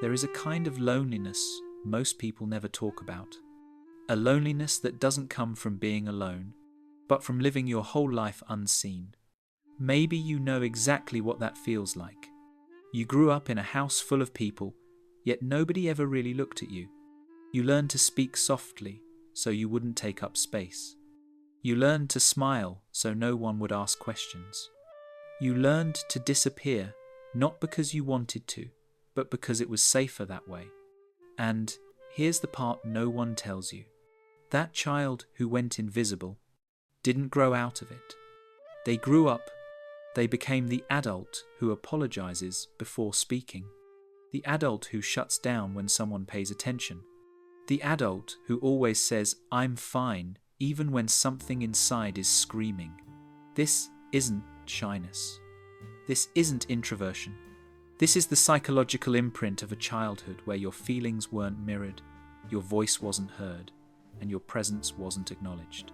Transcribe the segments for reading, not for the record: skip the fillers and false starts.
there is a kind of loneliness most people never talk about. A loneliness that doesn't come from being alone, but from living your whole life unseen. Maybe you know exactly what that feels like. You grew up in a house full of people, yet nobody ever really looked at you. You learned to speak softly so you wouldn't take up space. You learned to smile so no one would ask questions. You learned to disappear, not because you wanted to, but because it was safer that way. And here's the part no one tells you. That child who went invisible didn't grow out of it. They grew up. They became the adult who apologizes before speaking. The adult who shuts down when someone pays attention. The adult who always says, "I'm fine," even when something inside is screaming. This isn't shyness. This isn't introversion. This is the psychological imprint of a childhood where your feelings weren't mirrored, your voice wasn't heard, and your presence wasn't acknowledged.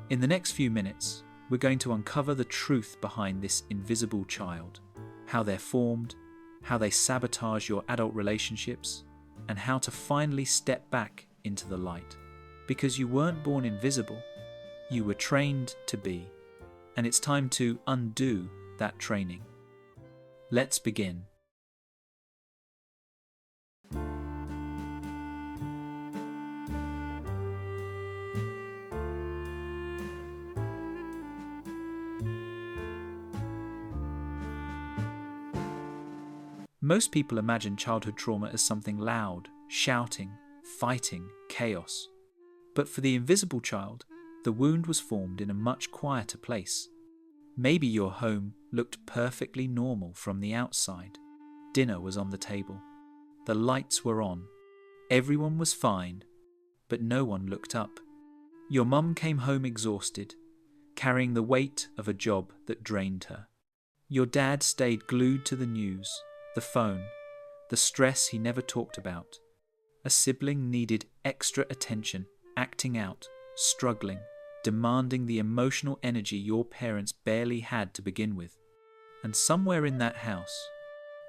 In the next few minutes, we're going to uncover the truth behind this invisible child, how they're formed, how they sabotage your adult relationships, and how to finally step back into the light. Because you weren't born invisible, you were trained to be, and it's time to undo that training. Let's begin. Most people imagine childhood trauma as something loud, shouting, fighting, chaos. But for the invisible child, the wound was formed in a much quieter place. Maybe your home looked perfectly normal from the outside. Dinner was on the table. The lights were on. Everyone was fine, but no one looked up. Your mum came home exhausted, carrying the weight of a job that drained her. Your dad stayed glued to the news, the phone, the stress he never talked about. A sibling needed extra attention, acting out, struggling, demanding the emotional energy your parents barely had to begin with. And somewhere in that house,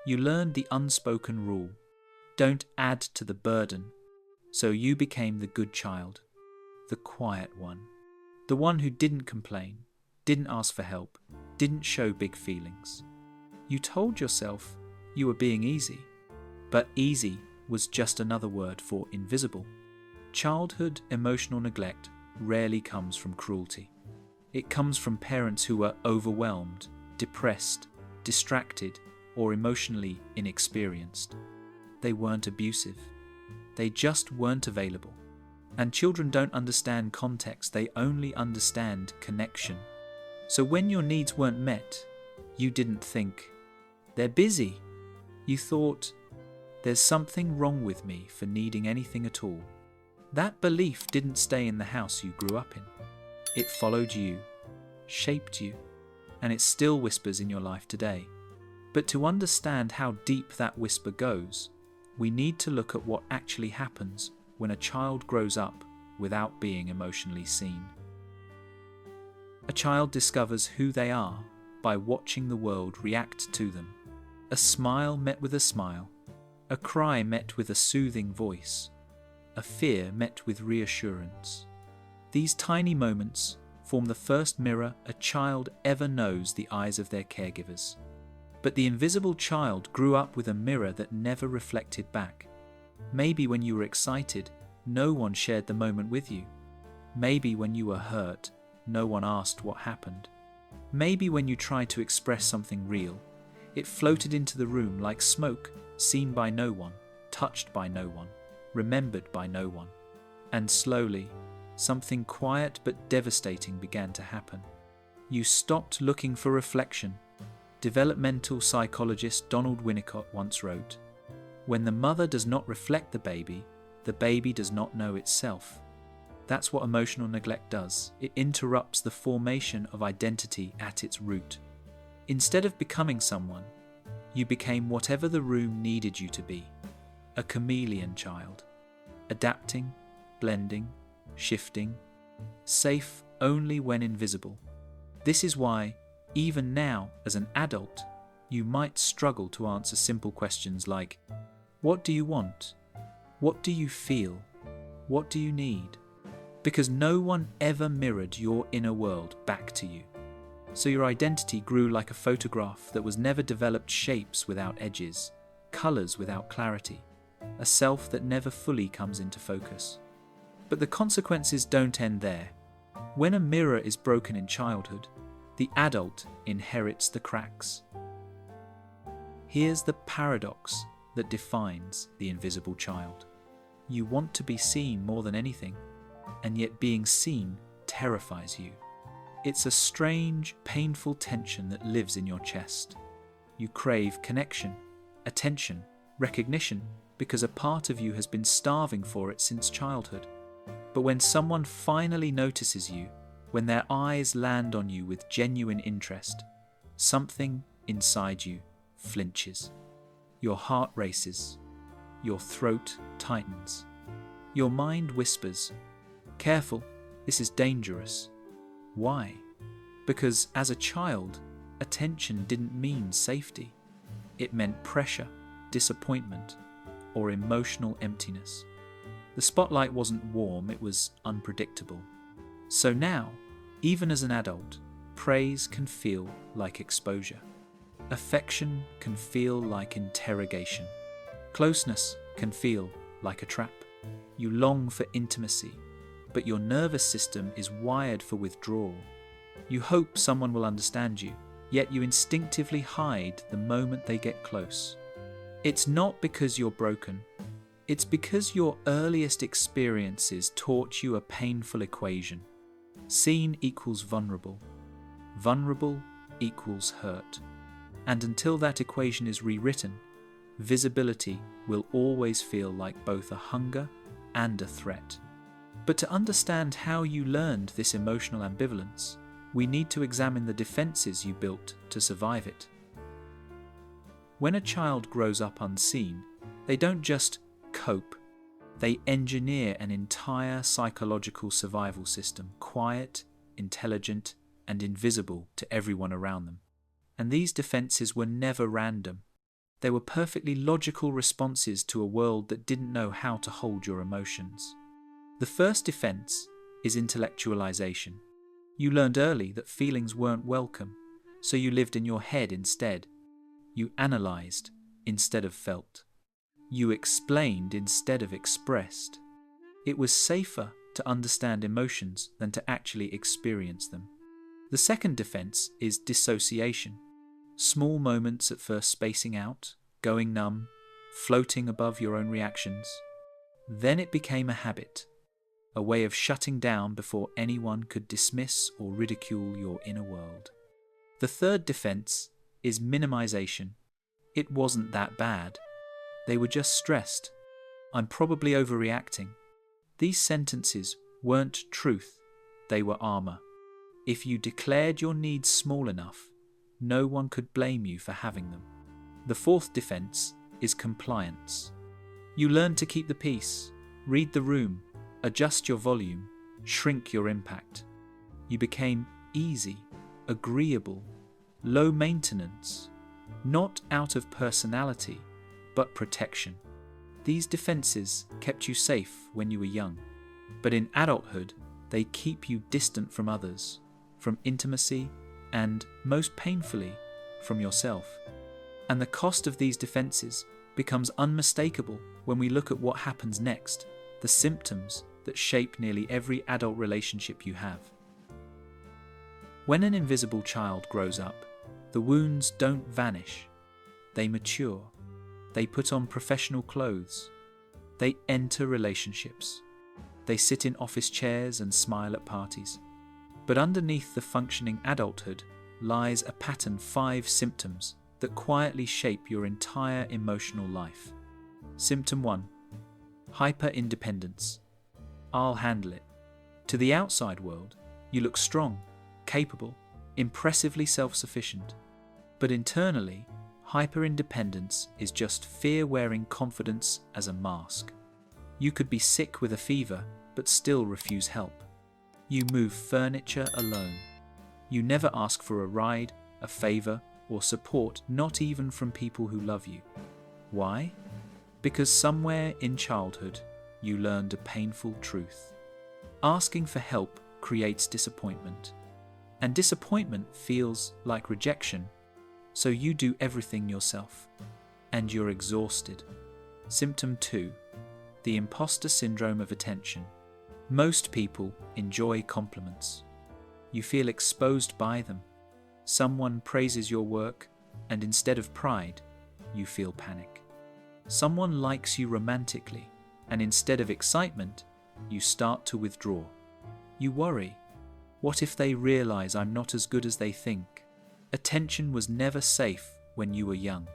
you learned the unspoken rule: don't add to the burden. So you became the good child, the quiet one, the one who didn't complain, didn't ask for help, didn't show big feelings. You told yourself you were being easy, but easy was just another word for invisible. Childhood emotional neglect rarely comes from cruelty. It comes from parents who were overwhelmed, depressed, distracted, or emotionally inexperienced. They weren't abusive. They just weren't available. And children don't understand context, they only understand connection. So when your needs weren't met, you didn't think, "They're busy." You thought, "There's something wrong with me for needing anything at all." That belief didn't stay in the house you grew up in. It followed you, shaped you, and it still whispers in your life today. But to understand how deep that whisper goes, we need to look at what actually happens when a child grows up without being emotionally seen. A child discovers who they are by watching the world react to them. A smile met with a smile, a cry met with a soothing voice, a fear met with reassurance. These tiny moments form the first mirror a child ever knows the eyes of their caregivers. But the invisible child grew up with a mirror that never reflected back. Maybe when you were excited, no one shared the moment with you. Maybe when you were hurt, no one asked what happened. Maybe when you tried to express something real, it floated into the room like smoke, seen by no one, touched by no one, remembered by no one. And slowly, something quiet but devastating began to happen. You stopped looking for reflection. Developmental psychologist Donald Winnicott once wrote, "When the mother does not reflect the baby does not know itself." That's what emotional neglect does. It interrupts the formation of identity at its root. Instead of becoming someone, you became whatever the room needed you to be. A chameleon child. Adapting, blending, shifting. Safe only when invisible. This is why, even now as an adult, you might struggle to answer simple questions like, What do you want? What do you feel? What do you need? Because no one ever mirrored your inner world back to you. So your identity grew like a photograph that was never developed shapes without edges, colours without clarity, a self that never fully comes into focus. But the consequences don't end there. When a mirror is broken in childhood, the adult inherits the cracks. Here's the paradox that defines the invisible child. You want to be seen more than anything, and yet being seen terrifies you. It's a strange, painful tension that lives in your chest. You crave connection, attention, recognition, because a part of you has been starving for it since childhood. But when someone finally notices you, when their eyes land on you with genuine interest, something inside you flinches. Your heart races. Your throat tightens. Your mind whispers, "Careful, this is dangerous." Why? Because as a child, attention didn't mean safety. It meant pressure, disappointment, or emotional emptiness. The spotlight wasn't warm, it was unpredictable. So now, even as an adult, praise can feel like exposure. Affection can feel like interrogation. Closeness can feel like a trap. You long for intimacy, but your nervous system is wired for withdrawal. You hope someone will understand you, yet you instinctively hide the moment they get close. It's not because you're broken. It's because your earliest experiences taught you a painful equation. Seen equals vulnerable. Vulnerable equals hurt. And until that equation is rewritten, visibility will always feel like both a hunger and a threat. But to understand how you learned this emotional ambivalence, we need to examine the defenses you built to survive it. When a child grows up unseen, they don't just cope, they engineer an entire psychological survival system, quiet, intelligent, and invisible to everyone around them. And these defenses were never random. They were perfectly logical responses to a world that didn't know how to hold your emotions. The first defense is intellectualization. You learned early that feelings weren't welcome, so you lived in your head instead. You analyzed instead of felt. You explained instead of expressed. It was safer to understand emotions than to actually experience them. The second defense is dissociation. Small moments at first spacing out, going numb, floating above your own reactions. Then it became a habit, a way of shutting down before anyone could dismiss or ridicule your inner world. The third defense is minimization. It wasn't that bad. They were just stressed. I'm probably overreacting. These sentences weren't truth, they were armor. If you declared your needs small enough, no one could blame you for having them. The fourth defense is compliance. You learned to keep the peace, read the room, adjust your volume, shrink your impact. You became easy, agreeable, low maintenance, not out of personality, but protection. These defenses kept you safe when you were young, but in adulthood, they keep you distant from others, from intimacy, and, most painfully, from yourself. And the cost of these defenses becomes unmistakable when we look at what happens next, the symptoms that shape nearly every adult relationship you have. When an invisible child grows up, the wounds don't vanish. They mature. They put on professional clothes. They enter relationships. They sit in office chairs and smile at parties. But underneath the functioning adulthood lies a pattern, 5 symptoms that quietly shape your entire emotional life. Symptom 1. Hyper-independence. I'll handle it. To the outside world, you look strong, capable, impressively self-sufficient. But internally, hyper-independence is just fear wearing confidence as a mask. You could be sick with a fever, but still refuse help. You move furniture alone. You never ask for a ride, a favour, or support, not even from people who love you. Why? Because somewhere in childhood, you learned a painful truth. Asking for help creates disappointment, and disappointment feels like rejection, so you do everything yourself, and you're exhausted. Symptom 2. The imposter syndrome of attention. Most people enjoy compliments. You feel exposed by them. Someone praises your work, and instead of pride, you feel panic. Someone likes you romantically, and instead of excitement, you start to withdraw. You worry. What if they realize I'm not as good as they think? Attention was never safe when you were young.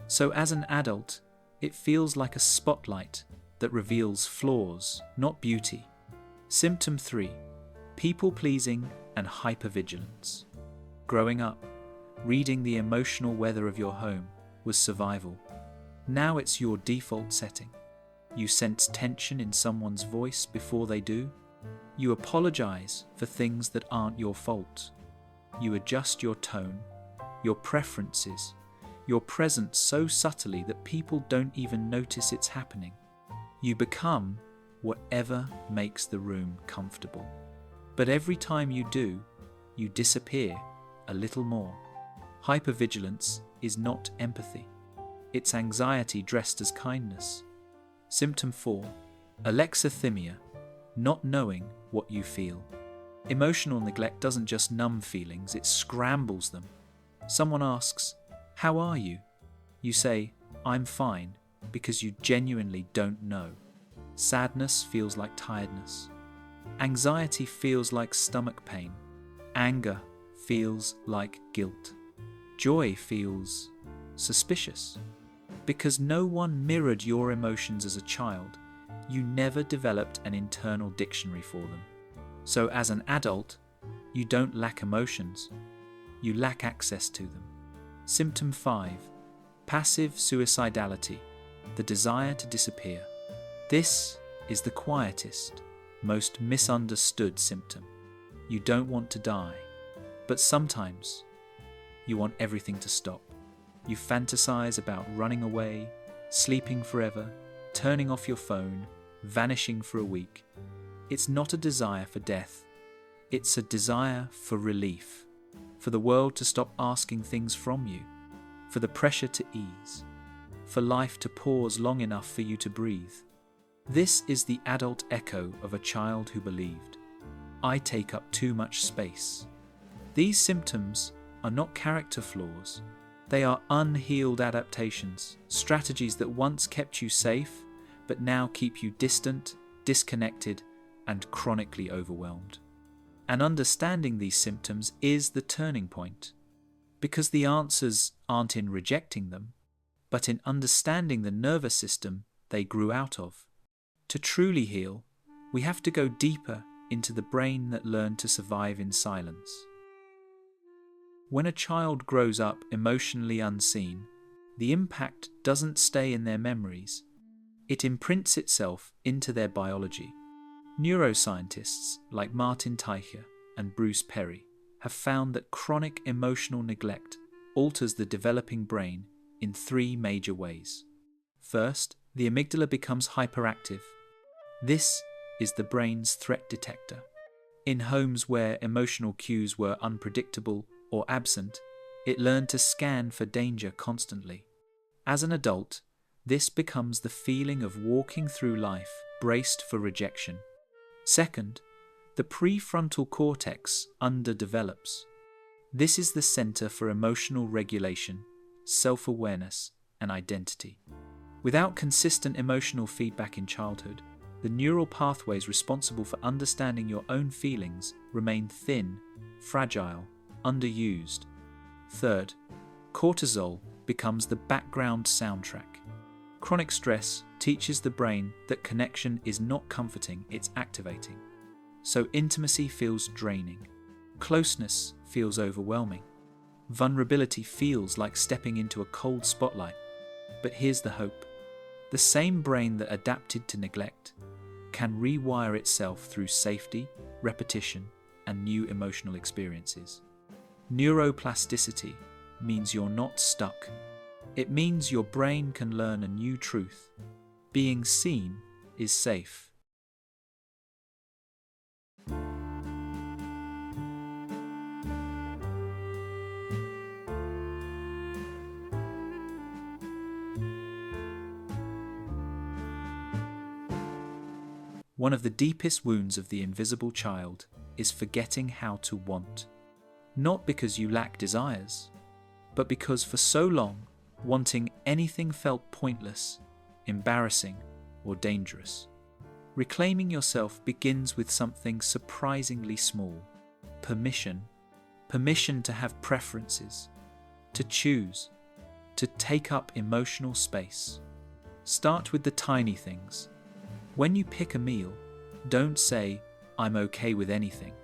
So as an adult, it feels like a spotlight that reveals flaws, not beauty. Symptom 3. People-pleasing and hypervigilance. Growing up, reading the emotional weather of your home was survival. Now it's your default setting. You sense tension in someone's voice before they do. You apologize for things that aren't your fault. You adjust your tone, your preferences, your presence so subtly that people don't even notice it's happening. You become whatever makes the room comfortable. But every time you do, you disappear a little more. Hypervigilance is not empathy. It's anxiety dressed as kindness. Symptom 4. Alexithymia, not knowing what you feel. Emotional neglect doesn't just numb feelings, it scrambles them. Someone asks, "How are you?" You say, "I'm fine," because you genuinely don't know. Sadness feels like tiredness. Anxiety feels like stomach pain. Anger feels like guilt. Joy feels suspicious. Because no one mirrored your emotions as a child, you never developed an internal dictionary for them. So as an adult, you don't lack emotions, you lack access to them. Symptom 5. Passive suicidality, the desire to disappear. This is the quietest, most misunderstood symptom. You don't want to die, but sometimes you want everything to stop. You fantasize about running away, sleeping forever, turning off your phone, vanishing for a week. It's not a desire for death. It's a desire for relief, for the world to stop asking things from you, for the pressure to ease, for life to pause long enough for you to breathe. This is the adult echo of a child who believed, "I take up too much space." These symptoms are not character flaws. They are unhealed adaptations, strategies that once kept you safe, but now keep you distant, disconnected, and chronically overwhelmed. And understanding these symptoms is the turning point, because the answers aren't in rejecting them, but in understanding the nervous system they grew out of. To truly heal, we have to go deeper into the brain that learned to survive in silence. When a child grows up emotionally unseen, the impact doesn't stay in their memories. It imprints itself into their biology. Neuroscientists like Martin Teicher and Bruce Perry have found that chronic emotional neglect alters the developing brain in 3 major ways. First, the amygdala becomes hyperactive. This is the brain's threat detector. In homes where emotional cues were unpredictable or absent, it learned to scan for danger constantly. As an adult, this becomes the feeling of walking through life braced for rejection. Second, the prefrontal cortex underdevelops. This is the center for emotional regulation, self-awareness, and identity. Without consistent emotional feedback in childhood, the neural pathways responsible for understanding your own feelings remain thin, fragile, underused. Third, cortisol becomes the background soundtrack. Chronic stress teaches the brain that connection is not comforting, it's activating. So intimacy feels draining. Closeness feels overwhelming. Vulnerability feels like stepping into a cold spotlight. But here's the hope. The same brain that adapted to neglect can rewire itself through safety, repetition, and new emotional experiences. Neuroplasticity means you're not stuck. It means your brain can learn a new truth. Being seen is safe. One of the deepest wounds of the invisible child is forgetting how to want. Not because you lack desires, but because for so long, wanting anything felt pointless, embarrassing, or dangerous. Reclaiming yourself begins with something surprisingly small. Permission. Permission to have preferences, to choose, to take up emotional space. Start with the tiny things. When you pick a meal, don't say, "I'm okay with anything."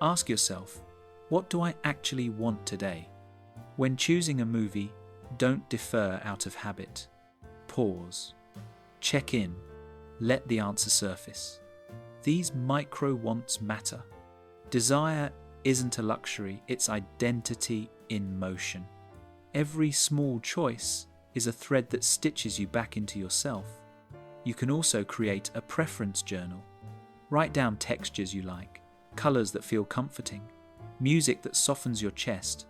Ask yourself, what do I actually want today? When choosing a movie, don't defer out of habit. Pause. Check in. Let the answer surface. These micro wants matter. Desire isn't a luxury, it's identity in motion. Every small choice is a thread that stitches you back into yourself. You can also create a preference journal. Write down textures you like, colours that feel comforting, music that softens your chest.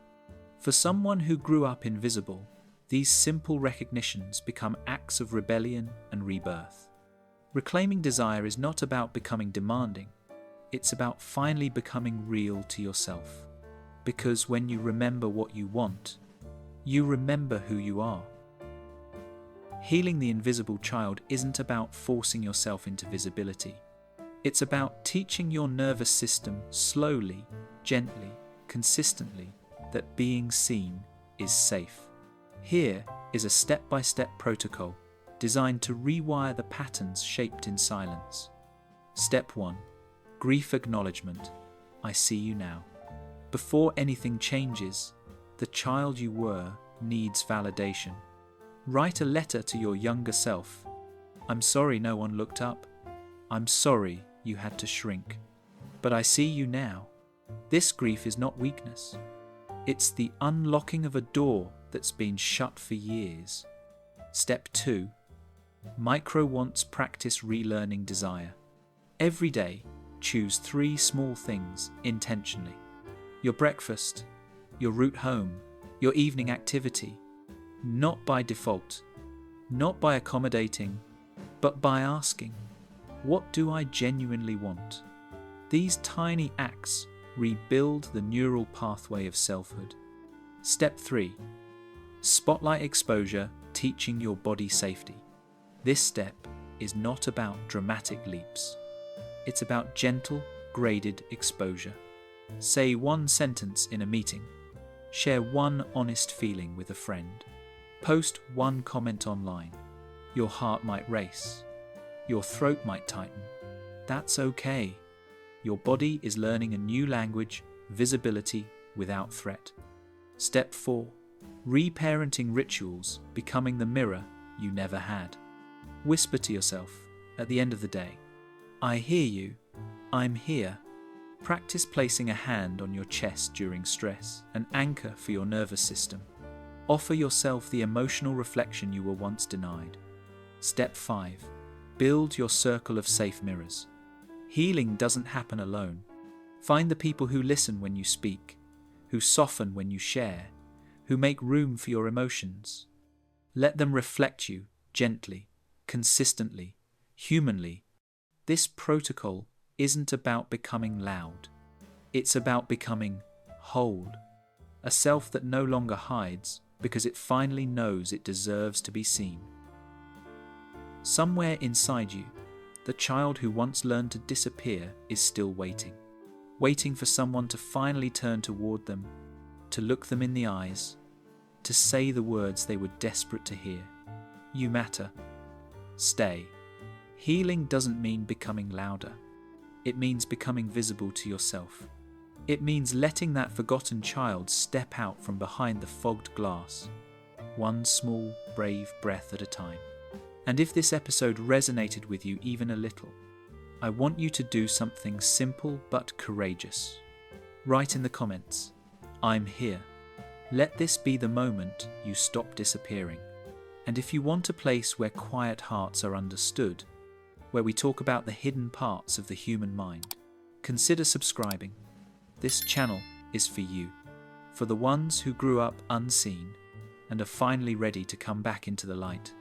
For someone who grew up invisible, these simple recognitions become acts of rebellion and rebirth. Reclaiming desire is not about becoming demanding, it's about finally becoming real to yourself. Because when you remember what you want, you remember who you are. Healing the invisible child isn't about forcing yourself into visibility. It's about teaching your nervous system slowly, gently, consistently that being seen is safe. Here is a step-by-step protocol designed to rewire the patterns shaped in silence. Step 1. Grief acknowledgement. I see you now. Before anything changes, the child you were needs validation. Write a letter to your younger self. I'm sorry no one looked up. I'm sorry you had to shrink. But I see you now. This grief is not weakness. It's the unlocking of a door that's been shut for years. Step 2. Micro-wants practice relearning desire. Every day, choose 3 small things intentionally. Your breakfast, your route home, your evening activity. Not by default, not by accommodating, but by asking, what do I genuinely want? These tiny acts rebuild the neural pathway of selfhood. Step 3. Spotlight exposure, teaching your body safety. This step is not about dramatic leaps. It's about gentle, graded exposure. Say one sentence in a meeting. Share one honest feeling with a friend. Post one comment online. Your heart might race. Your throat might tighten. That's okay. Your body is learning a new language, visibility without threat. Step 4. Reparenting rituals, becoming the mirror you never had. Whisper to yourself at the end of the day, I hear you, I'm here. Practice placing a hand on your chest during stress, an anchor for your nervous system. Offer yourself the emotional reflection you were once denied. Step 5. Build your circle of safe mirrors. Healing doesn't happen alone. Find the people who listen when you speak, who soften when you share, who make room for your emotions. Let them reflect you gently, consistently, humanly. This protocol isn't about becoming loud. It's about becoming whole. A self that no longer hides because it finally knows it deserves to be seen. Somewhere inside you, the child who once learned to disappear is still waiting. Waiting for someone to finally turn toward them, to look them in the eyes, to say the words they were desperate to hear. You matter. Stay. Healing doesn't mean becoming louder. It means becoming visible to yourself. It means letting that forgotten child step out from behind the fogged glass, one small, brave breath at a time. And if this episode resonated with you even a little, I want you to do something simple but courageous. Write in the comments, I'm here. Let this be the moment you stop disappearing. And if you want a place where quiet hearts are understood, where we talk about the hidden parts of the human mind, consider subscribing. This channel is for you, for the ones who grew up unseen and are finally ready to come back into the light.